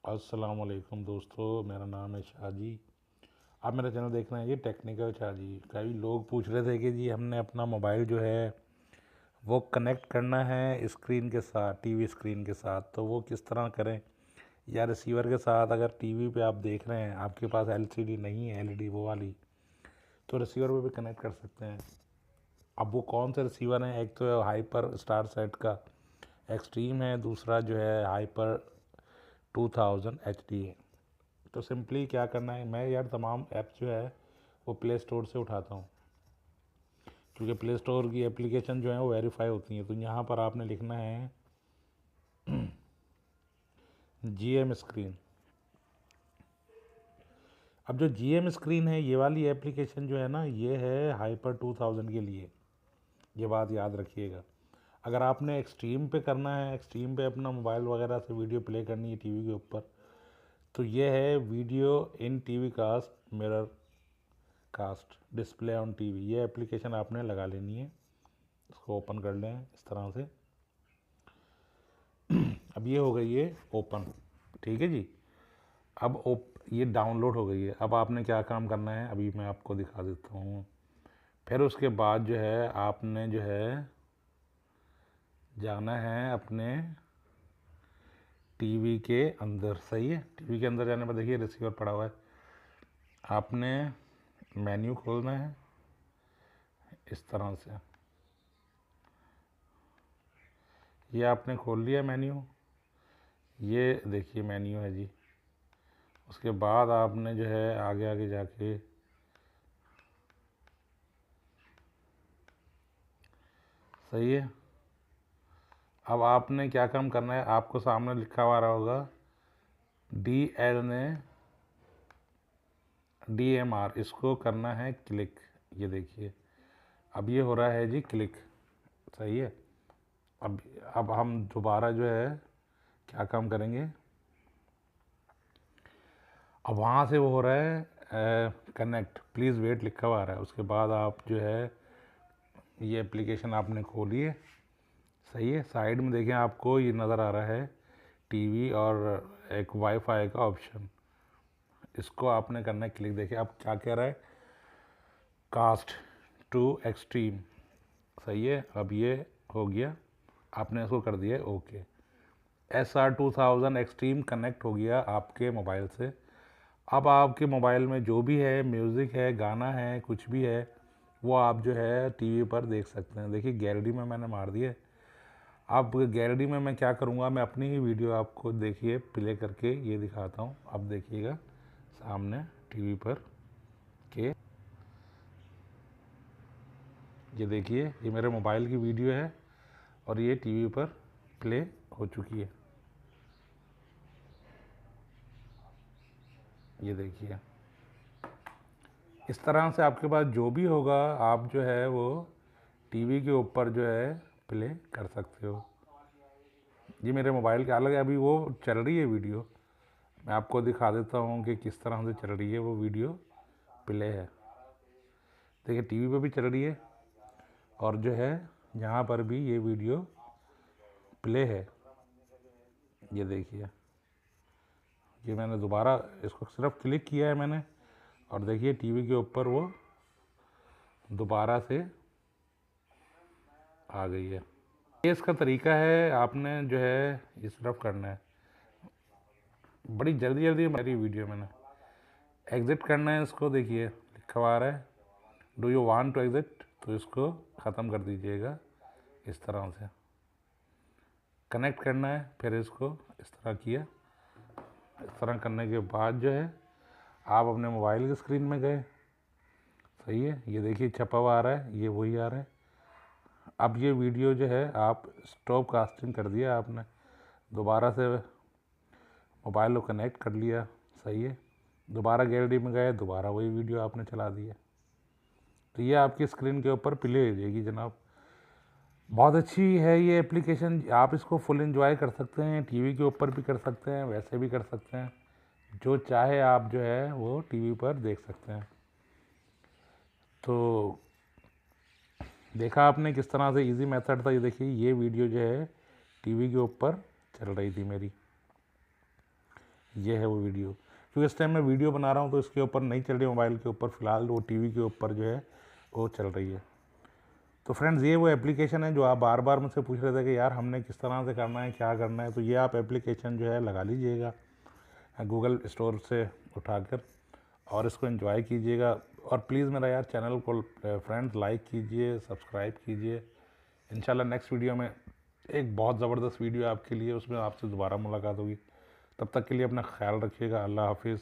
अस्सलाम वालेकुम दोस्तों, मेरा नाम है शाह जी। आप मेरा चैनल देख रहे हैं जी, टेक्निकल शाह जी। कई लोग पूछ रहे थे कि जी हमने अपना मोबाइल जो है वो कनेक्ट करना है स्क्रीन के साथ, टीवी स्क्रीन के साथ, तो वो किस तरह करें। या रिसीवर के साथ अगर टीवी पे आप देख रहे हैं, आपके पास एलसीडी नहीं है, एलईडी वो वाली, तो रिसीवर पे भी कनेक्ट कर सकते हैं। अब वो कौन से रिसीवर हैं? एक तो हाइपर स्टार सेट का एक्सट्रीम है, दूसरा जो है हाइपर 2000 HD है। तो सिंपली क्या करना है, मैं यार तमाम ऐप्स जो है वो प्ले स्टोर से उठाता हूँ, क्योंकि प्ले स्टोर की एप्लीकेशन जो है वो वेरीफाई होती हैं। तो यहाँ पर आपने लिखना है GM स्क्रीन। अब जो GM स्क्रीन है, ये वाली एप्लीकेशन जो है ना, ये है हाइपर 2000 के लिए, ये बात याद रखिएगा। अगर आपने एक्सट्रीम पे करना है, एक्सट्रीम पे अपना मोबाइल वगैरह से वीडियो प्ले करनी है टीवी के ऊपर, तो ये है video in TV cast mirror cast display on TV. ये एप्लीकेशन आपने लगा लेनी है। इसको ओपन कर लें इस तरह से। अब ये हो गई है ओपन, ठीक है जी। अब ये डाउनलोड हो गई है। अब आपने क्या काम करना है, अभी मैं आपको दिखा देता हूँ। फिर उसके बाद जो है आपने जो है जाना है अपने टीवी के अंदर। सही है, टीवी के अंदर जाने पर देखिए रिसीवर पड़ा हुआ है। आपने मेन्यू खोलना है इस तरह से। ये आपने खोल लिया मेन्यू, ये देखिए मेन्यू है जी। उसके बाद आपने जो है आगे आगे जाके सही है। अब आपने क्या काम करना है, आपको सामने लिखा हुआ रहा होगा DMR, इसको करना है क्लिक। ये देखिए अब ये हो रहा है जी क्लिक। सही है। अब अब हम दोबारा जो है क्या काम करेंगे, अब वहाँ से वो हो रहा है कनेक्ट, प्लीज़ वेट लिखा हुआ आ रहा है। उसके बाद आप जो है ये एप्लीकेशन आपने खोली है। सही है। साइड में देखें आपको ये नज़र आ रहा है टीवी और एक वाईफाई का ऑप्शन, इसको आपने करना है क्लिक। देखिए अब क्या कह रहा है, कास्ट टू एक्सट्रीम। सही है। अब ये हो गया, आपने इसको कर दिया ओके। SR2000 एक्सट्रीम कनेक्ट हो गया आपके मोबाइल से। अब आपके मोबाइल में जो भी है, म्यूज़िक है, गाना है, कुछ भी है, वो आप जो है टीवी पर देख सकते हैं। देखिए गैलरी में मैंने मार दिया। अब गैलरी में मैं क्या करूँगा, मैं अपनी ही वीडियो आपको देखिए प्ले करके ये दिखाता हूँ। अब देखिएगा सामने टीवी पर के, ये देखिए ये मेरे मोबाइल की वीडियो है और ये टीवी पर प्ले हो चुकी है। ये देखिए इस तरह से आपके पास जो भी होगा, आप जो है वो टीवी के ऊपर जो है प्ले कर सकते हो। ये मेरे मोबाइल का अलग है, अभी वो चल रही है वीडियो। मैं आपको दिखा देता हूँ कि किस तरह से चल रही है वो वीडियो प्ले है। देखिए टीवी पे भी चल रही है और जो है यहाँ पर भी ये वीडियो प्ले है। ये देखिए ये मैंने दोबारा इसको सिर्फ क्लिक किया है मैंने, और देखिए टीवी के ऊपर वो दोबारा से आ गई है। ये इसका तरीका है, आपने जो है ये सिर्फ करना है। बड़ी जल्दी जल्दी मेरी वीडियो मैंने एग्ज़िट करना है इसको। देखिए लिखा हुआ आ रहा है do you want to exit, तो इसको ख़त्म कर दीजिएगा इस तरह से। कनेक्ट करना है, फिर इसको इस तरह किया। इस तरह करने के बाद जो है आप अपने मोबाइल की स्क्रीन में गए। सही है। ये देखिए छपा हुआ आ रहा है, ये वही आ रहा है। अब ये वीडियो जो है आप स्टॉप कास्टिंग कर दिया आपने, दोबारा से मोबाइल को कनेक्ट कर लिया। सही है। दोबारा गैलरी में गए, दोबारा वही वीडियो आपने चला दिया, तो ये आपकी स्क्रीन के ऊपर प्ले हो जाएगी जनाब। बहुत अच्छी है ये एप्लीकेशन, आप इसको फुल एंजॉय कर सकते हैं, टीवी के ऊपर भी कर सकते हैं, वैसे भी कर सकते हैं, जो चाहे आप जो है वो टीवी पर देख सकते हैं। तो देखा आपने किस तरह से इजी मेथड था। ये देखिए ये वीडियो जो है टीवी के ऊपर चल रही थी मेरी। ये है वो वीडियो। क्योंकि इस टाइम मैं वीडियो बना रहा हूँ तो इसके ऊपर नहीं चल रही मोबाइल के ऊपर, फ़िलहाल वो टीवी के ऊपर जो है वो चल रही है। तो फ्रेंड्स ये वो एप्लीकेशन है जो आप बार बार मुझसे पूछ रहे थे कि यार हमने किस तरह से करना है, क्या करना है। तो ये आप एप्लीकेशन जो है लगा लीजिएगा गूगल स्टोर से उठाकर और इसको एंजॉय कीजिएगा। और प्लीज़ मेरा यार चैनल को फ्रेंड्स लाइक कीजिए, सब्सक्राइब कीजिए। इंशाल्लाह नेक्स्ट वीडियो में एक बहुत ज़बरदस्त वीडियो आपके लिए, उसमें आपसे दोबारा मुलाकात होगी। तब तक के लिए अपना ख्याल रखिएगा। अल्लाह हाफिज़।